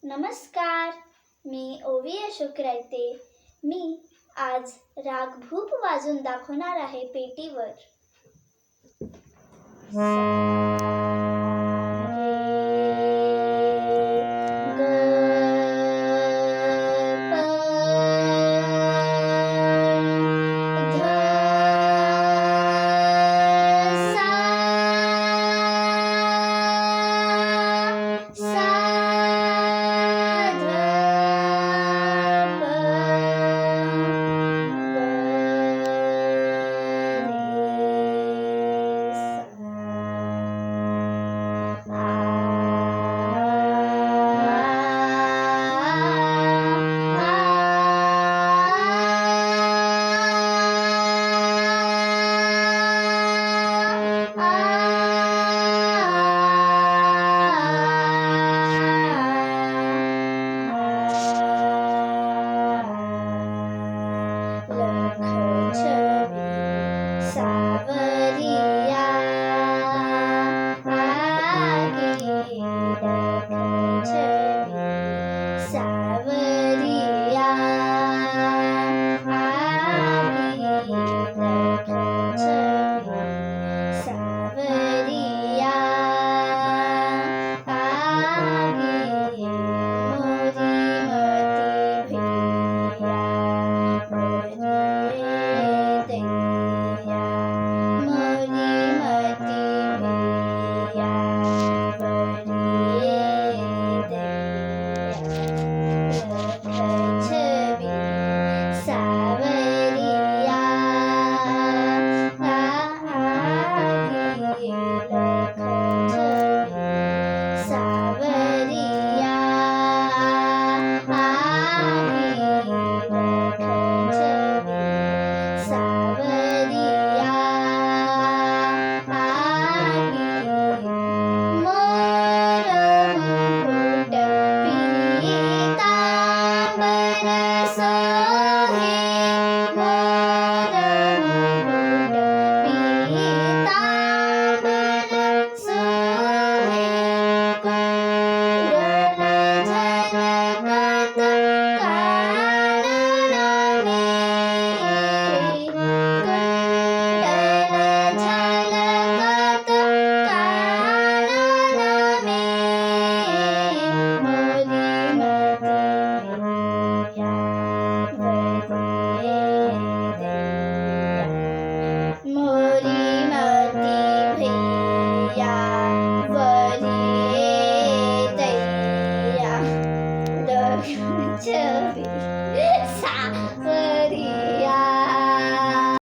नमस्कार. मी ओवी अशोक रायते. मी आज राग भूप वाजून दाखवणार आहे पेटीवर. सा रे ग प ध सा सा ध प सावरिया आगे छवि सावरिया आगे छवि सावरिया आगे मोरी मती भैया मोरी मती भैया छवि सावरिया आगे छवि सावरिया आगे छवि सावरिया आगे मोर मुकुट पीतांबर सोहे मोर मुकुट पीतांबर सोहे कुंडल झलकत कानन में कुंडल झलकत कानन में मोरी मती भैया मोरी मती भैया वरिये दैया छवि